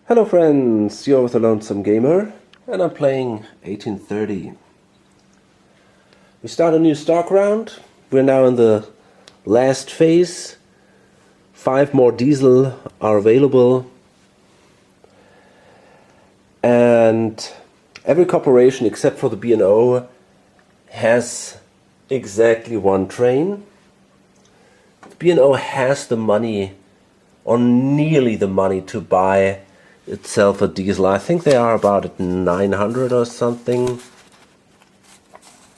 Hello friends, you're with the Lonesome Gamer, and I'm playing 1830. We start a new stock round. We're now in the last phase. 5 more diesel are available. And every corporation except for the B&O has exactly one train. The B&O has the money, or nearly the money, to buy itself a diesel. I think they are about at 900 or something,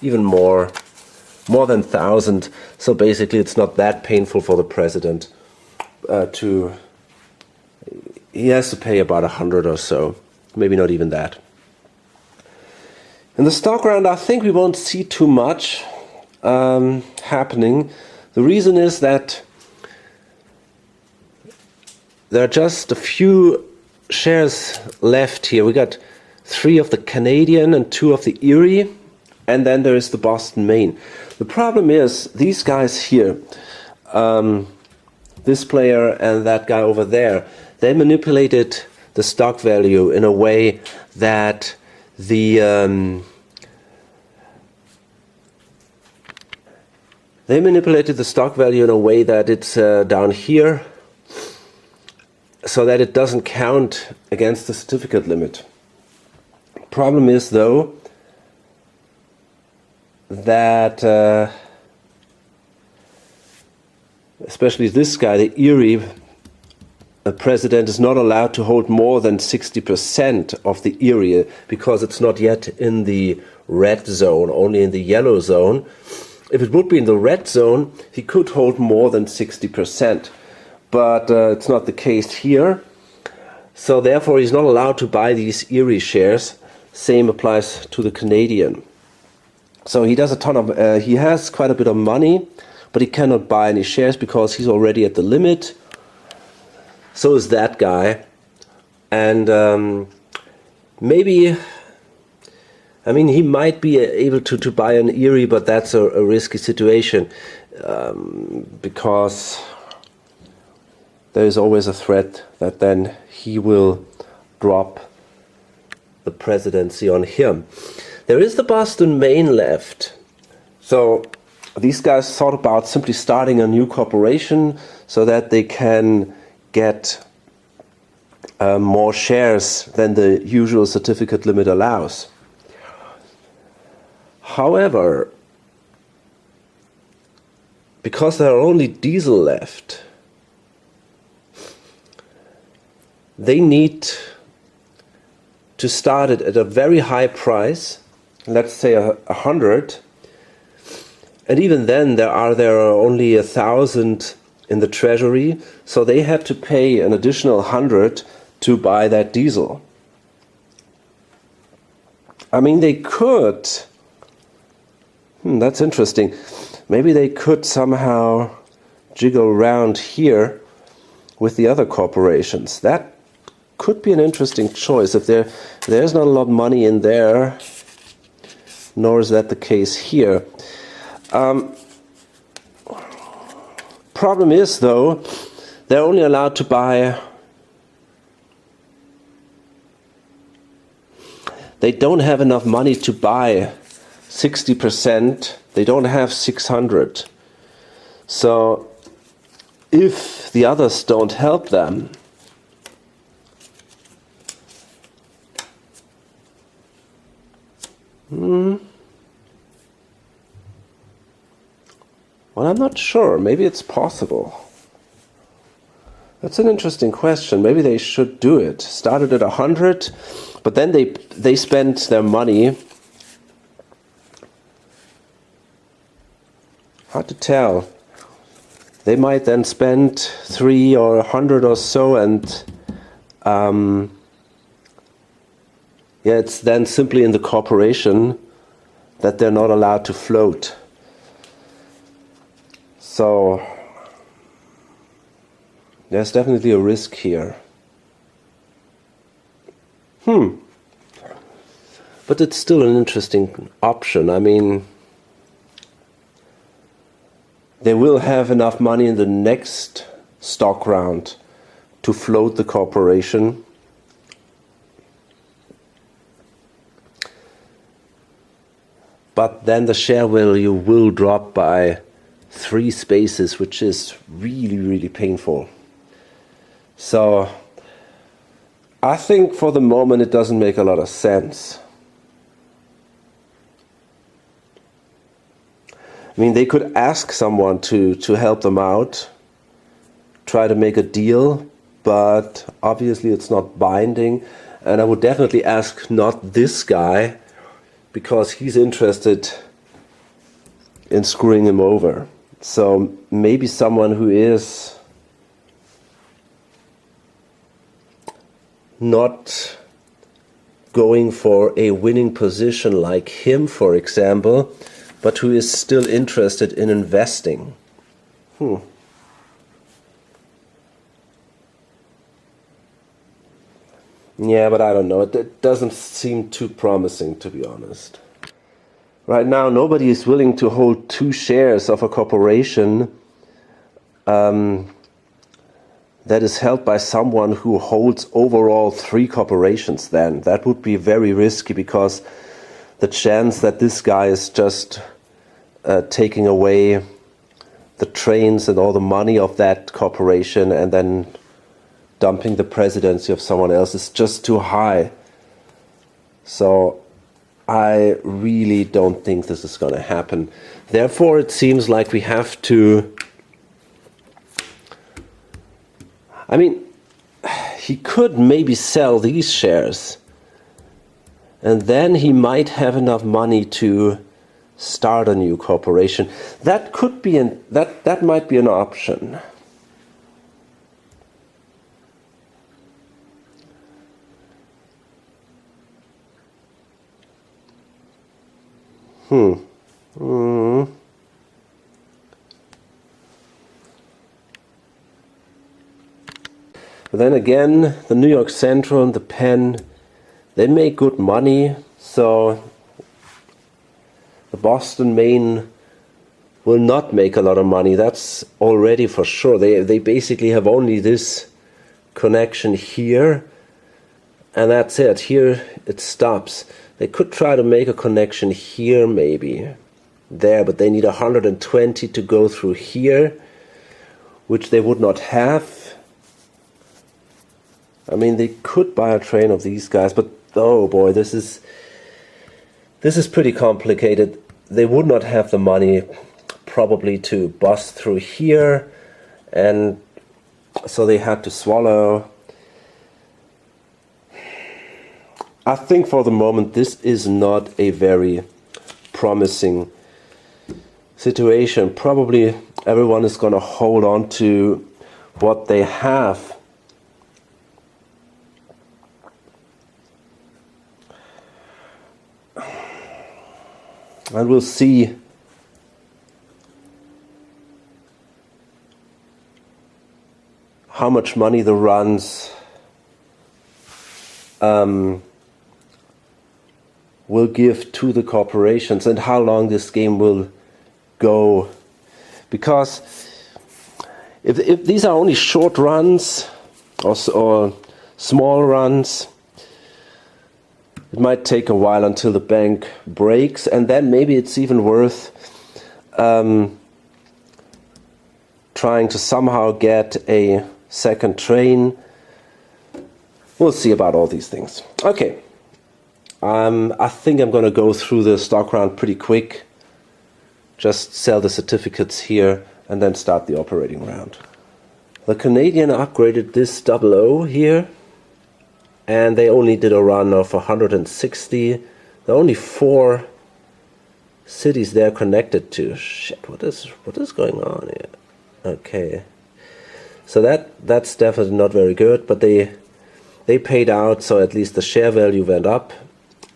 even more than 1,000. So basically it's not that painful for the president he has to pay about 100 or so, maybe not even that. In the stock round I think we won't see too much happening. The reason is that there are just a few shares left here. We got 3 of the Canadian and 2 of the Erie, and then there is the Boston, Maine. The problem is these guys here, this player and that guy over there, they manipulated the stock value in a way that the it's down here, so that it doesn't count against the certificate limit. Problem is though that especially this guy, the Erie president, is not allowed to hold more than 60% of the Erie because it's not yet in the red zone, only in the yellow zone. If it would be in the red zone, he could hold more than 60%. But it's not the case here, so therefore he's not allowed to buy these Erie shares. Same applies to the Canadian. So he does a ton of, he has quite a bit of money, but he cannot buy any shares because he's already at the limit. So is that guy. And maybe, I mean, he might be able to buy an Erie, but that's a risky situation because there is always a threat that then he will drop the presidency on him. There is the Boston, Maine left. So these guys thought about simply starting a new corporation so that they can get more shares than the usual certificate limit allows. However, because there are only diesel left, they need to start it at a very high price, let's say 100, and even then there are only 1,000 in the treasury, so they had to pay an additional 100 to buy that diesel. I mean, they could, that's interesting, maybe they could somehow jiggle around here with the other corporations. That could be an interesting choice. If there's not a lot of money in there, nor is that the case here. Problem is though, they're only allowed to buy, they don't have enough money to buy 60%, they don't have 600. So if the others don't help them, well, I'm not sure. Maybe it's possible. That's an interesting question. Maybe they should do it. Started at 100, but then they spent their money. Hard to tell. They might then spend 3 or 100 or so, and yeah, it's then simply in the corporation that they're not allowed to float. So there's definitely a risk here. But it's still an interesting option. I mean, they will have enough money in the next stock round to float the corporation. but then the share value will drop by 3 spaces, which is really, really painful. So I think for the moment it doesn't make a lot of sense. I mean, they could ask someone to help them out, try to make a deal, but obviously it's not binding. And I would definitely ask not this guy, because he's interested in screwing him over. So maybe someone who is not going for a winning position like him, for example, but who is still interested in investing. Yeah, but I don't know. It doesn't seem too promising, to be honest. Right now, nobody is willing to hold 2 shares of a corporation that is held by someone who holds overall 3 corporations then. That would be very risky, because the chance that this guy is just taking away the trains and all the money of that corporation and then dumping the presidency of someone else is just too high. So I really don't think this is going to happen. Therefore, it seems like we have to... I mean, he could maybe sell these shares, and then he might have enough money to start a new corporation. That could be that might be an option. But then again, the New York Central and the Penn, they make good money, so the Boston, Maine will not make a lot of money. That's already for sure. They basically have only this connection here, and that's it. Here it stops. They could try to make a connection here, maybe there, but they need 120 to go through here, which they would not have. I mean, they could buy a train of these guys, but oh boy, this is pretty complicated. They would not have the money probably to bust through here, and so they had to swallow. I think for the moment this is not a very promising situation. Probably everyone is going to hold on to what they have. And we'll see how much money the runs will give to the corporations and how long this game will go. Because if these are only short runs or small runs, it might take a while until the bank breaks, and then maybe it's even worth trying to somehow get a second train. We'll see about all these things. Okay, I think I'm going to go through the stock round pretty quick. Just sell the certificates here and then start the operating round. The Canadian upgraded this 00 here, and they only did a run of 160. There are only 4 cities they're connected to. Shit, what is going on here? Okay, so that's definitely not very good, but they paid out, so at least the share value went up,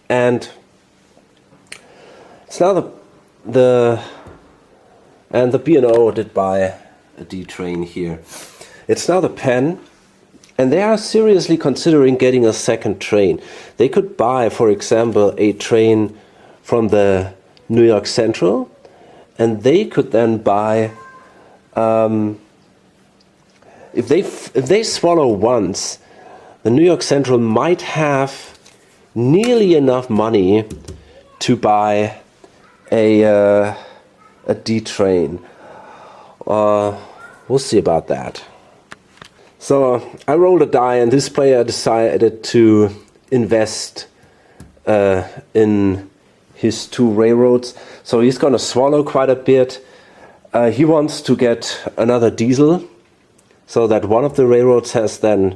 and it's now the B&O did buy a D train here. It's now the Penn, and they are seriously considering getting a second train. They could buy, for example, a train from the New York Central, and they could then buy, if they swallow once, the New York Central might have nearly enough money to buy a D train. We'll see about that. So I rolled a die, and this player decided to invest in his 2 railroads. So he's going to swallow quite a bit. He wants to get another diesel, so that one of the railroads has then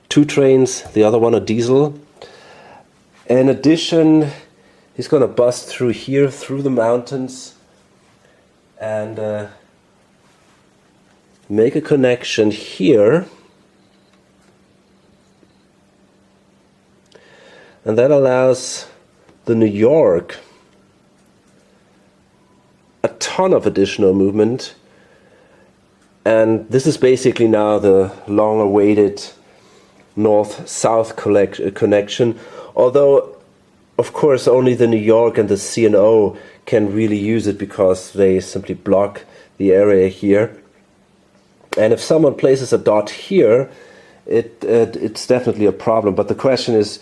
2 trains, the other one a diesel. In addition, he's going to bust through here, through the mountains, and make a connection here. And that allows the New York a ton of additional movement. And this is basically now the long-awaited north-south connection. Although, of course, only the New York and the C&O can really use it, because they simply block the area here. And if someone places a dot here, it's definitely a problem. But the question is,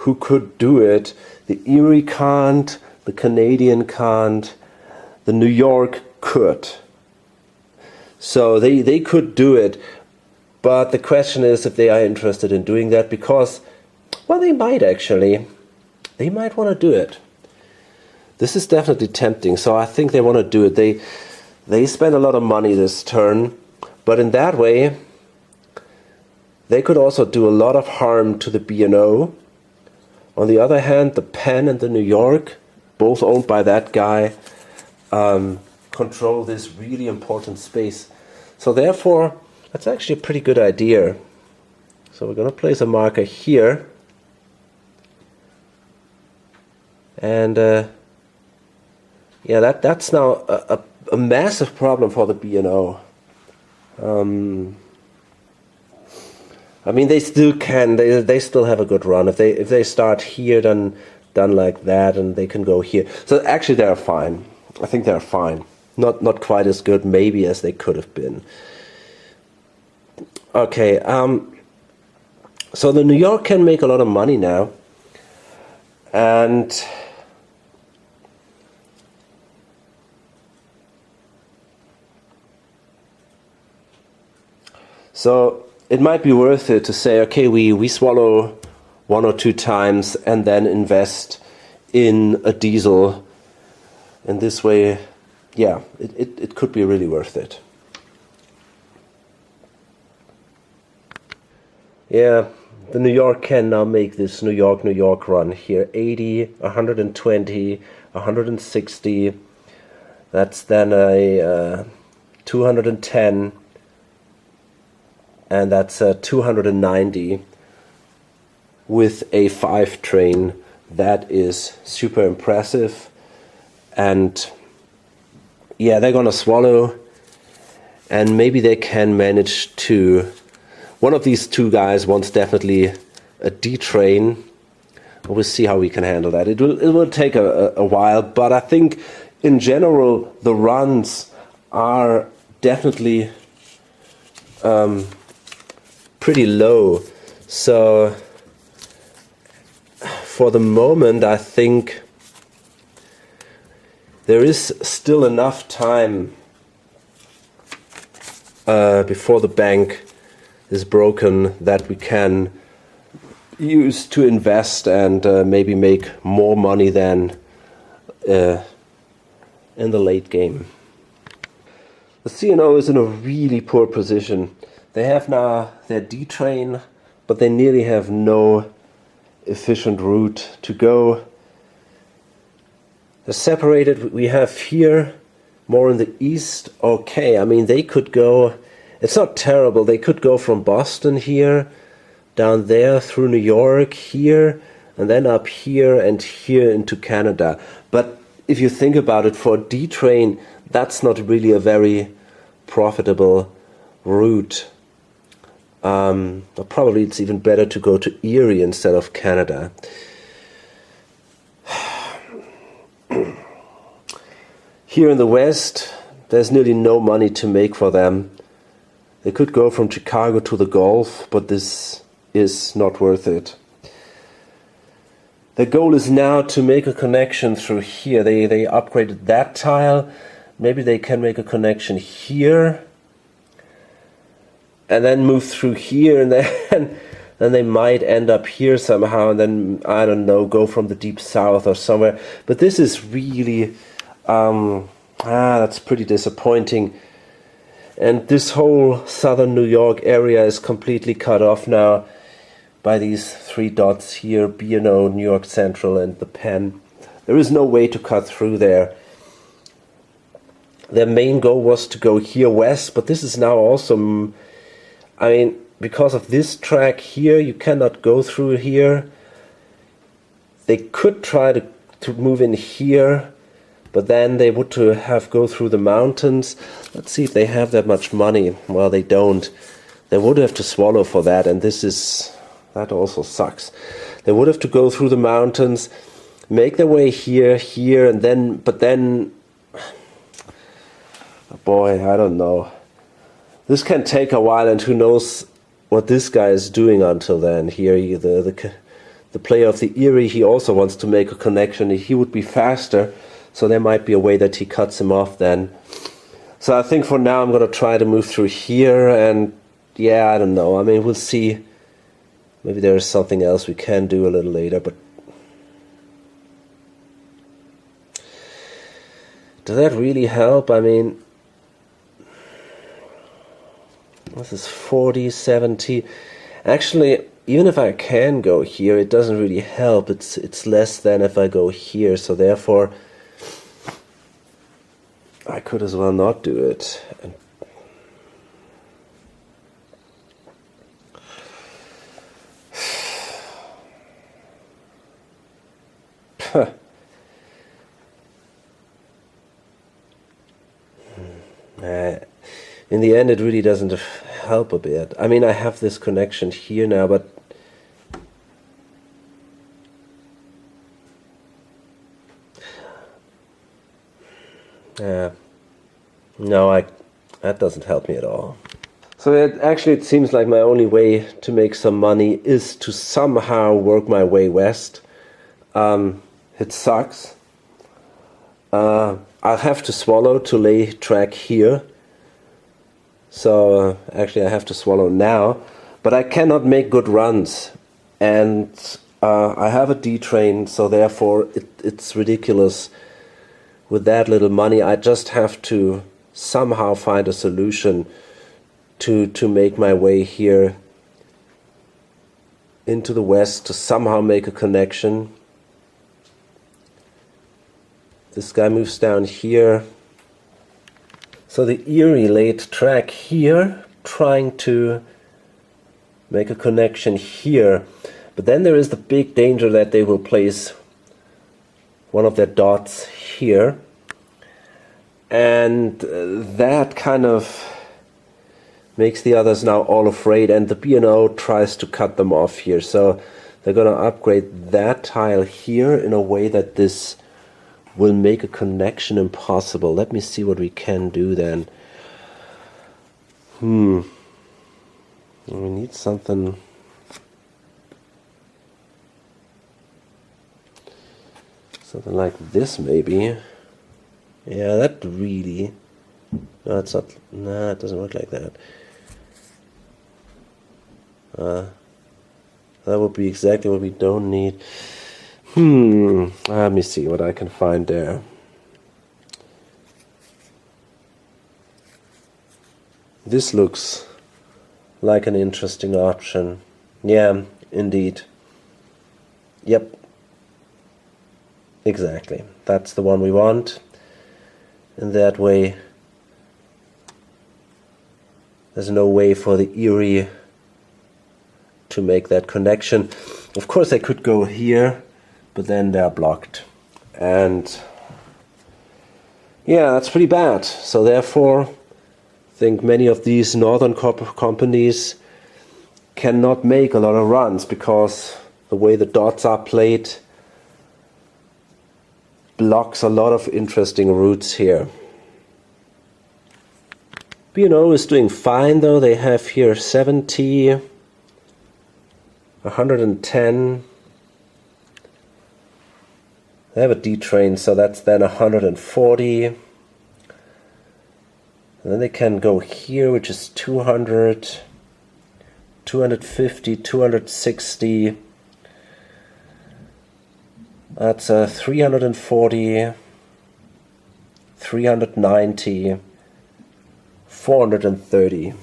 who could do it? The Erie can't, the Canadian can't, the New York could. So they could do it, but the question is if they are interested in doing that, because, well, they might actually. They might want to do it. This is definitely tempting, so I think they want to do it. They spend a lot of money this turn, but in that way, they could also do a lot of harm to the B&O. On the other hand, the Penn and the New York, both owned by that guy, control this really important space. So therefore, that's actually a pretty good idea. So we're going to place a marker here. And yeah, that's now a massive problem for the B&O. I mean, they still can. They still have a good run. If they start here, then done like that, and they can go here. So actually, they're fine. I think they're fine. Not quite as good, maybe, as they could have been. Okay. So the New York can make a lot of money now, and so it might be worth it to say, okay, we swallow 1 or 2 times and then invest in a diesel. In this way, yeah, it could be really worth it. Yeah, the New York can now make this New York run here. 80, 120, 160. That's then a 210. And that's 290 with a 5 train. That is super impressive. And yeah, they're gonna swallow, and maybe they can manage to. One of these 2 guys wants definitely a D train. We'll see how we can handle that. It will take a while, but I think in general the runs are definitely pretty low. So for the moment, I think there is still enough time before the bank is broken that we can use to invest and maybe make more money than in the late game. The C&O is in a really poor position. They have now their D train, but they nearly have no efficient route to go. They're separated. We have here more in the east. Okay, I mean, they could go, it's not terrible. They could go from Boston here, down there through New York, here, and then up here and here into Canada. But if you think about it, for a D train, that's not really a very profitable route. Probably it's even better to go to Erie instead of Canada. Here in the West, there's nearly no money to make for them. They could go from Chicago to the Gulf, but this is not worth it. The goal is now to make a connection through here. They upgraded that tile. Maybe they can make a connection here. And then move through here, and then they might end up here somehow, and then, I don't know, go from the deep south or somewhere. But this is really, that's pretty disappointing. And this whole southern New York area is completely cut off now by these 3 dots here, B&O, New York Central, and the Penn. There is no way to cut through there. Their main goal was to go here west, but this is now also, I mean, because of this track here, you cannot go through here. They could try to move in here, but then they would have go through the mountains. Let's see if they have that much money. Well, they don't. They would have to swallow for that, and that also sucks. They would have to go through the mountains, make their way here, and then, but then, boy, I don't know. This can take a while, and who knows what this guy is doing until then. Here, the player of the Erie, he also wants to make a connection. He would be faster, so there might be a way that he cuts him off then. So I think for now I'm going to try to move through here, and yeah, I don't know. I mean, we'll see. Maybe there is something else we can do a little later, but does that really help? I mean, this is 40, 70. Actually, even if I can go here, it doesn't really help. It's less than if I go here, so therefore I could as well not do it. And in the end, it really doesn't help a bit. I mean, I have this connection here now, but no, that doesn't help me at all. So it seems like my only way to make some money is to somehow work my way west. It sucks. I'll have to swallow to lay track here. So actually I have to swallow now. But I cannot make good runs. And I have a D train, so therefore it's ridiculous. With that little money, I just have to somehow find a solution to make my way here into the west, to somehow make a connection. This guy moves down here. So the Erie laid track here, trying to make a connection here. But then there is the big danger that they will place one of their dots here. And that kind of makes the others now all afraid, and the B&O tries to cut them off here. So they're going to upgrade that tile here in a way that this will make a connection impossible. Let me see what we can do then. We need something. Something like this maybe. Yeah, that really... No, it's not... No, it doesn't work like that. That would be exactly what we don't need. Let me see what I can find there. This looks like an interesting option. Yeah, indeed. Yep. Exactly. That's the one we want. In that way, there's no way for the Erie to make that connection. Of course, I could go here, but then they're blocked. And yeah, that's pretty bad. So therefore, I think many of these northern companies cannot make a lot of runs because the way the dots are played blocks a lot of interesting routes here. B&O is doing fine though. They have here 70, 110, They have a D train, so that's then 140. And then they can go here, which is 200, 250, 260. That's 340, 390, 430.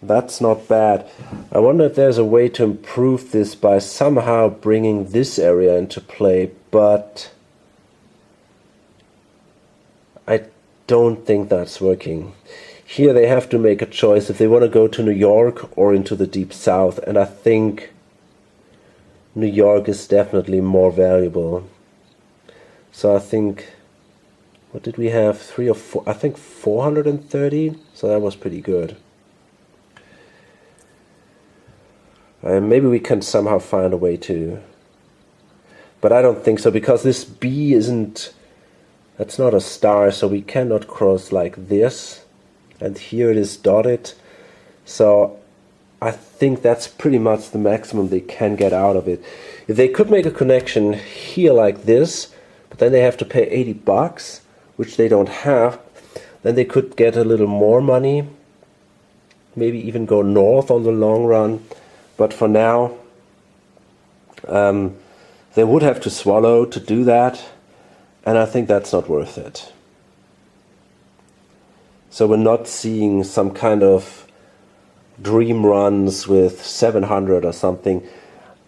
That's not bad. I wonder if there's a way to improve this by somehow bringing this area into play, but I don't think that's working. Here they have to make a choice if they want to go to New York or into the Deep South, and I think New York is definitely more valuable. So I think, what did we have? 3 or 4? I think 430. So that was pretty good. Maybe we can somehow find a way to, but I don't think so, because this B isn't, that's not a star, so we cannot cross like this, and here it is dotted, so I think that's pretty much the maximum they can get out of it. If they could make a connection here like this, but then they have to pay $80, which they don't have, then they could get a little more money, maybe even go north on the long run. But for now, they would have to swallow to do that, and I think that's not worth it. So we're not seeing some kind of dream runs with 700 or something.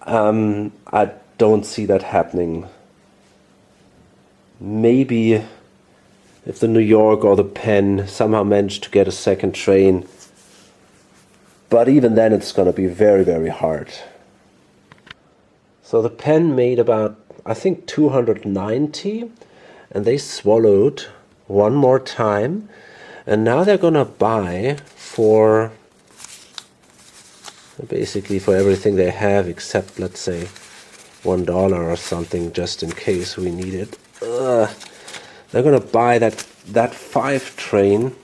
I don't see that happening. Maybe if the New York or the Penn somehow managed to get a second train, but even then it's going to be very, very hard. So the Penn made about, I think, 290, and they swallowed one more time, and now they're going to buy for, basically for everything they have except, let's say, $1 or something, just in case we need it. They're going to buy that 5 train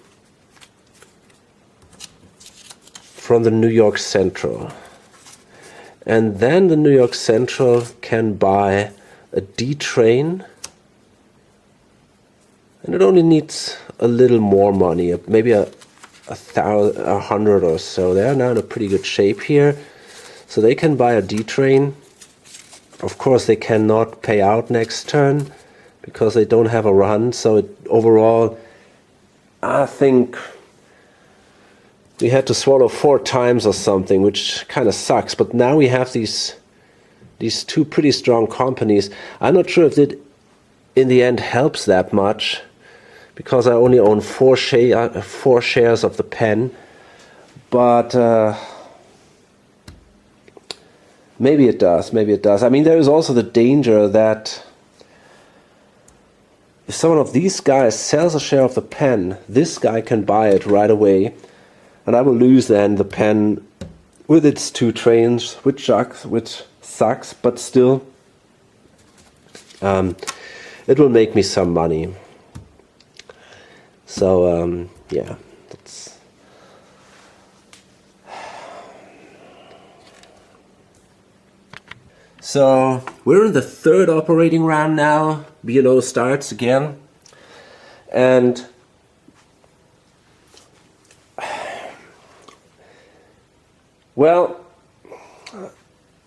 from the New York Central, and then the New York Central can buy a D train, and it only needs a little more money, maybe a hundred or so. They are now in a pretty good shape here, so they can buy a D train. Of course they cannot pay out next turn because they don't have a run, so overall I think we had to swallow 4 times or something, which kind of sucks. But now we have these 2 pretty strong companies. I'm not sure if it in the end helps that much, because I only own 4 shares of the Penn. But maybe it does. Maybe it does. I mean, there is also the danger that if someone of these guys sells a share of the Penn, this guy can buy it right away. And I will lose then the Penn with its 2 trains, which sucks, but still, it will make me some money. So yeah, that's. So we're in the 3rd operating round now. B&O starts again, and well,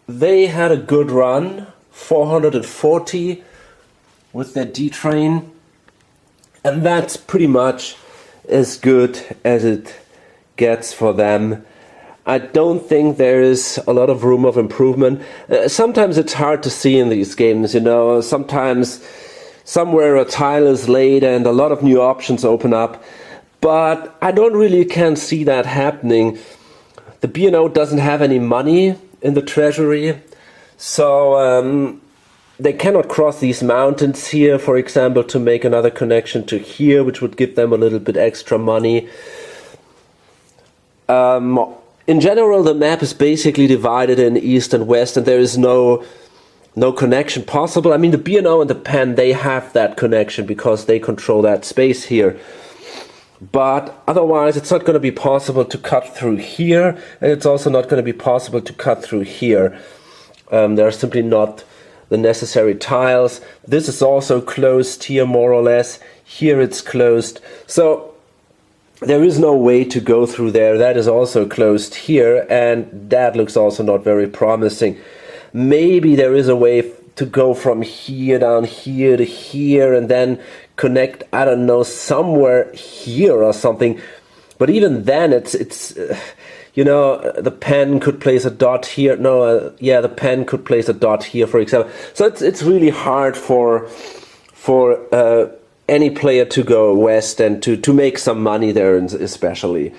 they had a good run, 440 with their D train, and that's pretty much as good as it gets for them. I don't think there is a lot of room of improvement. Sometimes it's hard to see in these games, you know. Sometimes somewhere a tile is laid and a lot of new options open up, but I don't really can see that happening. The B&O doesn't have any money in the treasury, so they cannot cross these mountains here, for example, to make another connection to here, which would give them a little bit extra money. In general, the map is basically divided in east and west, and there is no connection possible. I mean, the B&O and the Penn, they have that connection because they control that space here. But otherwise it's not going to be possible to cut through here, and it's also not going to be possible to cut through here. There are simply not the necessary tiles. This is also closed here, more or less. Here it's closed. So there is no way to go through there. That is also closed here, and that looks also not very promising. Maybe there is a way to go from here down here to here and then connect, I don't know, somewhere here or something. But even then it's you know, the pen could place a dot here. No, yeah, the pen could place a dot here, for example. So it's really hard for any player to go west and to make some money there, especially.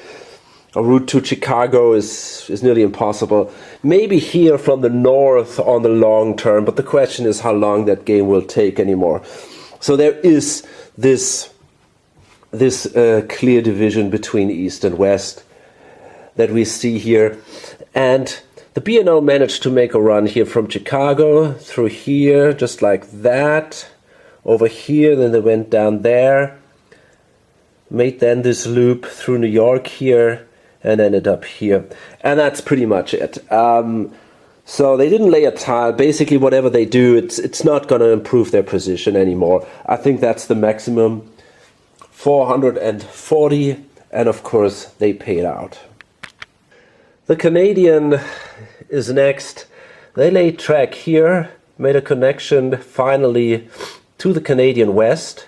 A route to Chicago is nearly impossible. Maybe here from the north on the long term, but the question is how long that game will take anymore. So there is this clear division between east and west that we see here. And the B&O managed to make a run here from Chicago through here, just like that, over here, then they went down there, made then this loop through New York here, and ended up here. And that's pretty much it. So they didn't lay a tile. Basically, whatever they do, it's not going to improve their position anymore. I think that's the maximum, 440, and of course they paid out. The Canadian is next. They laid track here, made a connection finally to the Canadian West,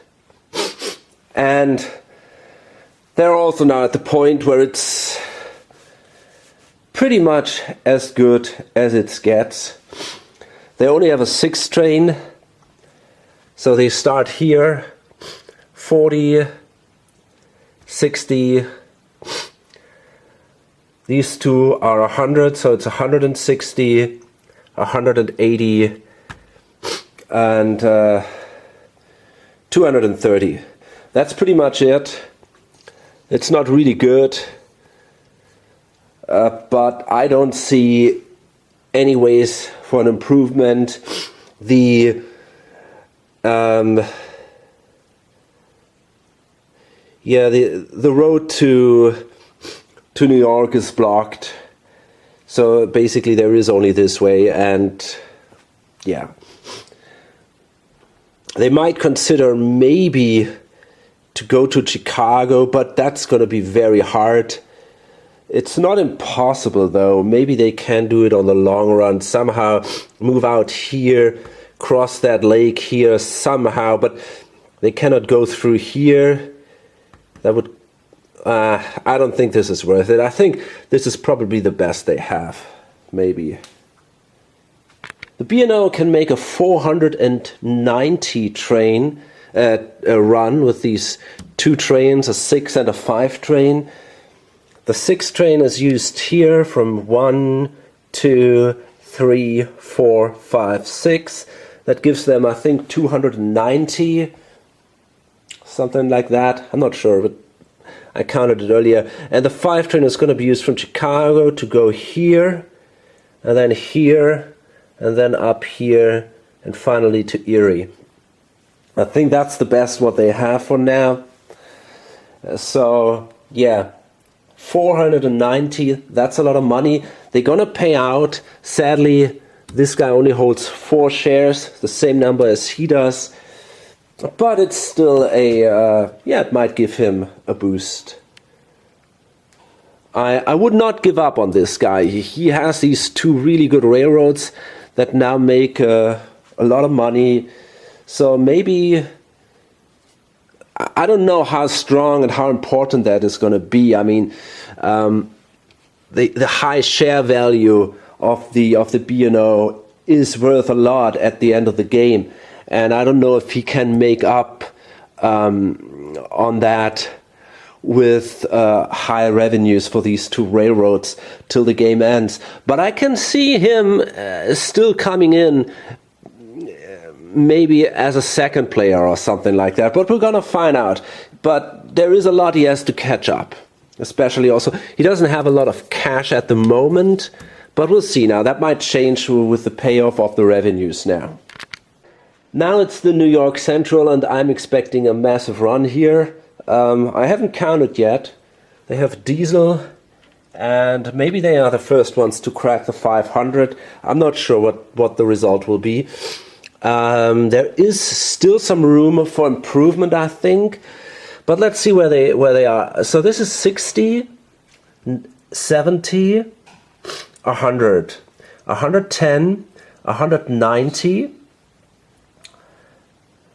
and they're also now at the point where it's pretty much as good as it gets. They only have a 6 train, so they start here, 40, 60. These two are 100, so it's 160, 180, and 230. That's pretty much it. It's not really good, but I don't see any ways for an improvement. The road to New York is blocked, so basically there is only this way, and yeah, they might consider maybe to go to Chicago, but that's going to be very hard. It's not impossible though. Maybe they can do it on the long run, somehow move out here, cross that lake here somehow, but they cannot go through here. That would I don't think this is worth it. I think this is probably the best they have, maybe. The B&O can make a 490 train run with these 2 trains, a 6 and a 5 train. The 6 train is used here from 1, 2, 3, 4, 5, 6. That gives them, I think, 290, something like that. I'm not sure, but I counted it earlier. And the 5 train is going to be used from Chicago to go here, and then here, and then up here, and finally to Erie. I think that's the best what they have for now. So, yeah, 490, that's a lot of money. They're going to pay out. Sadly, this guy only holds 4 shares, the same number as he does. But it's still it might give him a boost. I would not give up on this guy. He has these 2 really good railroads that now make a lot of money. So maybe, I don't know how strong and how important that is going to be. I mean, the high share value of the B&O is worth a lot at the end of the game. And I don't know if he can make up on that with high revenues for these 2 railroads till the game ends. But I can see him still coming in, maybe as a second player or something like that. But we're going to find out. But there is a lot he has to catch up. Especially also, he doesn't have a lot of cash at the moment. But we'll see now. That might change with the payoff of the revenues now. Now it's the New York Central, and I'm expecting a massive run here. I haven't counted yet. They have diesel, and maybe they are the first ones to crack the 500. I'm not sure what the result will be. There is still some room for improvement, I think, but let's see where they are. So this is 60, 70, 100, 110, 190.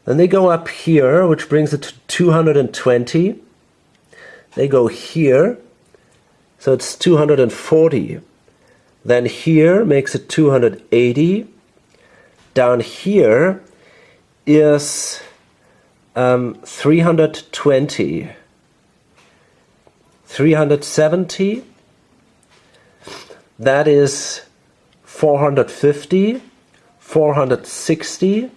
Then they go up here, which brings it to 220. They go here, so it's 240. Then here makes it 280. Down here is 320. 370. That is 450, 460,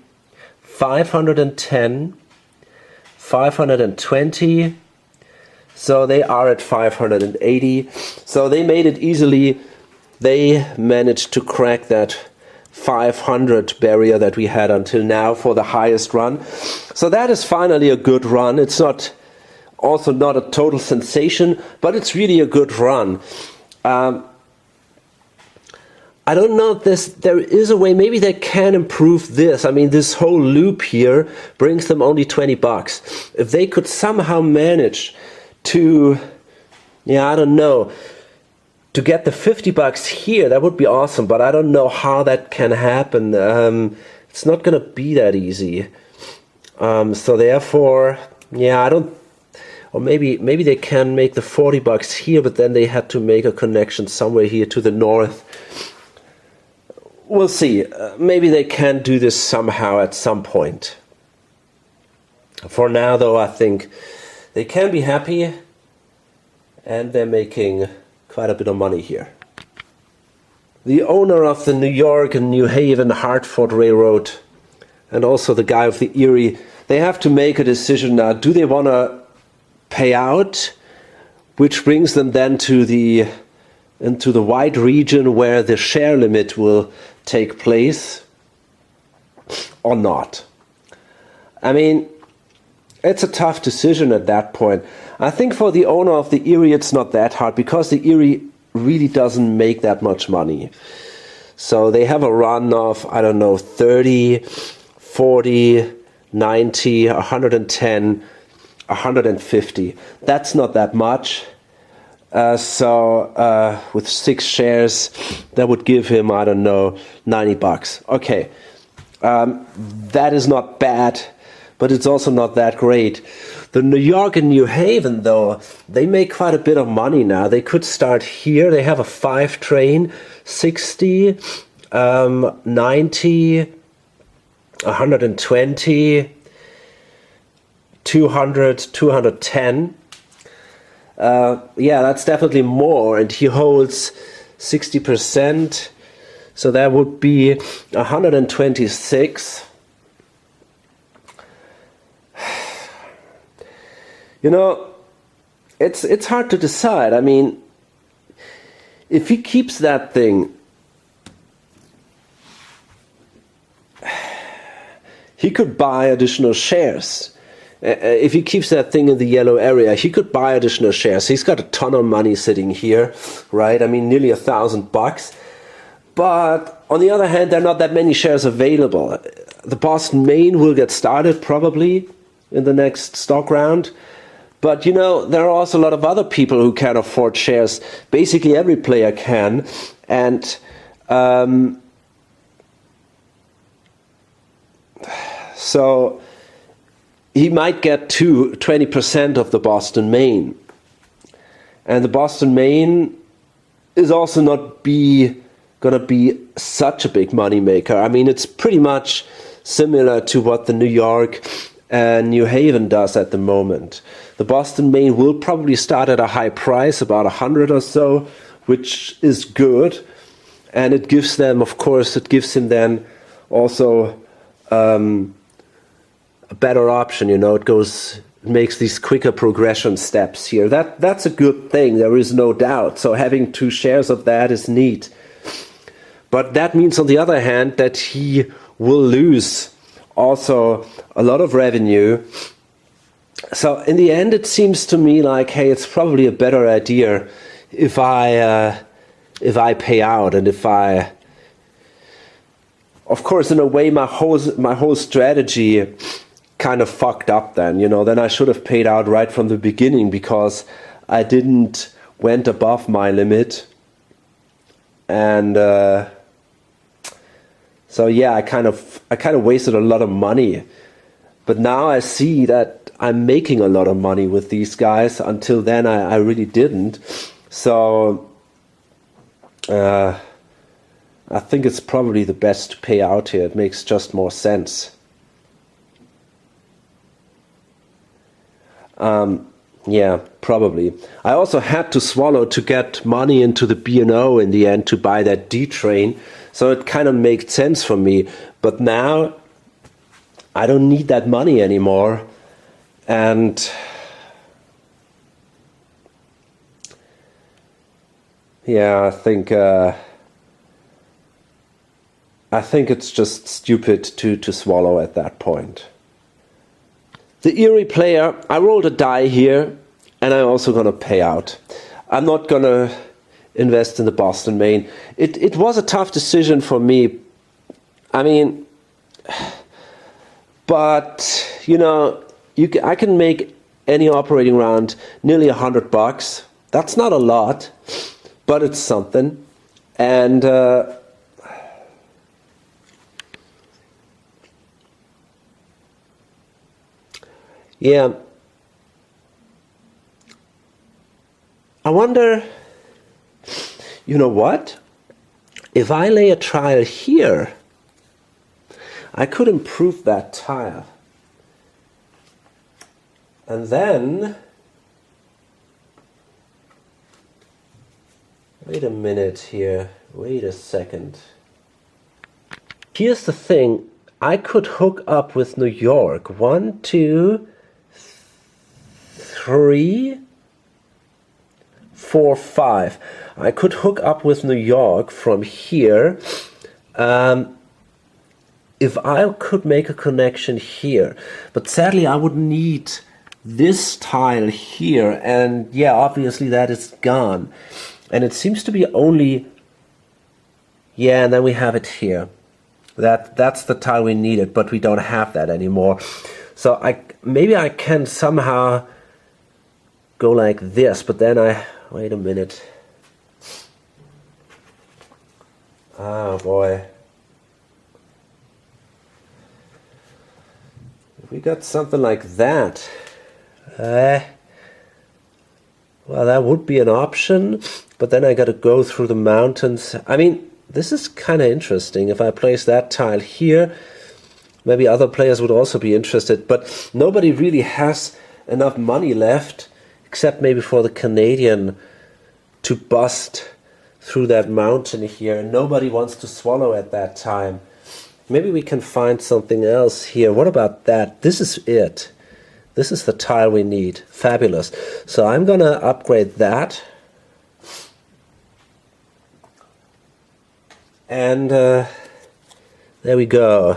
510, 520. So they are at 580. So they made it easily. They managed to crack that 500 barrier that we had until now for the highest run. So that is finally a good run. It's also not a total sensation, but it's really a good run. I don't know if there is a way, maybe they can improve this. I mean, this whole loop here brings them only $20. If they could somehow manage to, I don't know, to get the $50 here, that would be awesome, but I don't know how that can happen. It's not going to be that easy. So therefore, I don't, or maybe they can make the $40 here, but then they had to make a connection somewhere here to the north. We'll see. Maybe they can do this somehow at some point. For now, though, I think they can be happy, and they're making quite a bit of money here. The owner of the New York and New Haven Hartford Railroad, and also the guy of the Erie, they have to make a decision now. Do they want to pay out, which brings them then into the wide region where the share limit will take place, or not? I mean, it's a tough decision at that point. I think for the owner of the Erie, it's not that hard, because the Erie really doesn't make that much money. So they have a run of, I don't know, 30, 40, 90, 110, 150. That's not that much. So with 6 shares, that would give him, I don't know, $90. Okay, that is not bad, but it's also not that great. The New York and New Haven, though, they make quite a bit of money now. They could start here. They have a 5 train, 60, 90, 120, 200, 210. That's definitely more, and he holds 60%, so that would be 126. It's hard to decide. I mean, if he keeps that thing, he could buy additional shares. If he keeps that thing in the yellow area, he could buy additional shares. He's got a ton of money sitting here, right? I mean, nearly $1,000. But on the other hand, there are not that many shares available. The Boston Maine will get started probably in the next stock round. But, there are also a lot of other people who can afford shares. Basically, every player can. And so he might get to 20% of the Boston Maine. And the Boston Maine is also not going to be such a big money maker. I mean, it's pretty much similar to what the New York and New Haven does at the moment. The Boston Maine will probably start at a high price, about 100 or so, which is good. And it gives them, of course, it gives him then also a better option. It makes these quicker progression steps here. That's a good thing, there is no doubt. So having 2 shares of that is neat. But that means, on the other hand, that he will lose also a lot of revenue So in the end, it seems to me like, hey, it's probably a better idea if I pay out, and if I, of course, in a way, my whole strategy kind of fucked up. Then then I should have paid out right from the beginning, because I didn't went above my limit, and so yeah, I kind of wasted a lot of money. But now I see that I'm making a lot of money with these guys. Until then, I really didn't. So I think it's probably the best to pay out here. It makes just more sense. Yeah, probably. I also had to swallow to get money into the B&O in the end to buy that D train. So it kind of made sense for me. But now I don't need that money anymore. And yeah, I think it's just stupid to swallow at that point. The Erie player, I rolled a die here, and I'm also going to pay out. I'm not going to invest in the Boston Maine. It was a tough decision for me. I mean, but I can make any operating round nearly $100. That's not a lot, but it's something. And yeah, I wonder, you know what? If I lay a trial here, I could improve that tile. And then, wait a minute here, wait a second. Here's the thing, I could hook up with New York. 1, 2, 3, 4, 5. I could hook up with New York from here. If I could make a connection here. But sadly, I would need this tile here. And yeah, obviously that is gone. And it seems to be only... Yeah, and then we have it here. That's the tile we needed, but we don't have that anymore. So maybe I can somehow go like this, but then wait a minute. Oh boy. If we got something like that, well, that would be an option, but then I got to go through the mountains. I mean, this is kind of interesting. If I place that tile here, maybe other players would also be interested, but nobody really has enough money left, except maybe for the Canadian, to bust through that mountain here. Nobody wants to swallow at that time. Maybe we can find something else here. What about that? This is it. This is the tile we need. Fabulous. So I'm going to upgrade that. And there we go.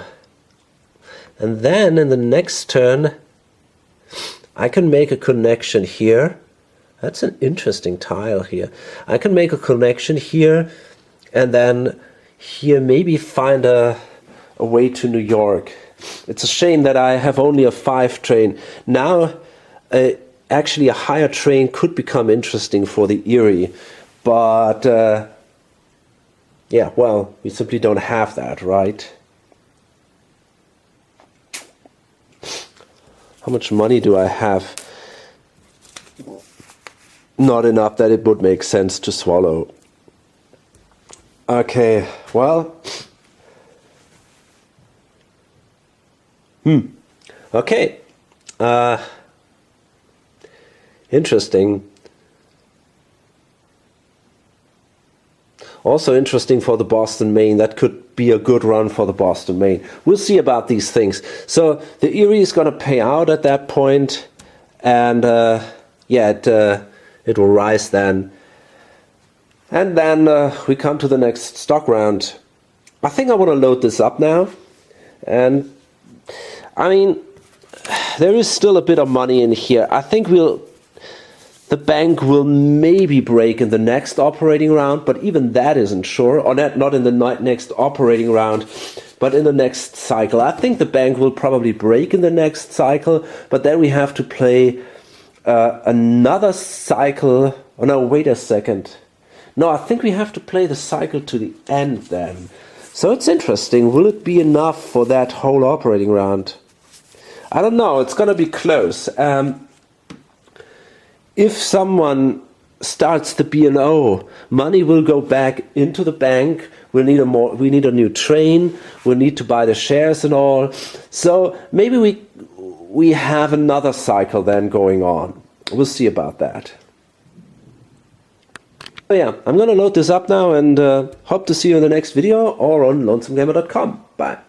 And then in the next turn, I can make a connection here. That's an interesting tile here. I can make a connection here, and then here maybe find a way to New York. It's a shame that I have only a 5 train. Now, actually a higher train could become interesting for the Erie, but yeah, well, we simply don't have that, right? How much money do I have? Not enough that it would make sense to swallow. Okay, well. Okay. Interesting. Also interesting for the Boston Maine. That could be a good run for the Boston Maine. We'll see about these things. So the Erie is going to pay out at that point, and yeah, it will rise then. And then we come to the next stock round. I think I want to load this up now. And I mean, there is still a bit of money in here. I think the bank will maybe break in the next operating round, but even that isn't sure. Or not in the next operating round, but in the next cycle. I think the bank will probably break in the next cycle, but then we have to play another cycle. Oh no, wait a second. No, I think we have to play the cycle to the end then. So it's interesting. Will it be enough for that whole operating round? I don't know. It's going to be close. If someone starts the B&O, money will go back into the bank. We need a new train. We'll need to buy the shares and all. So maybe we have another cycle then going on. We'll see about that. So yeah, I'm going to load this up now and hope to see you in the next video or on lonesomegamer.com. Bye.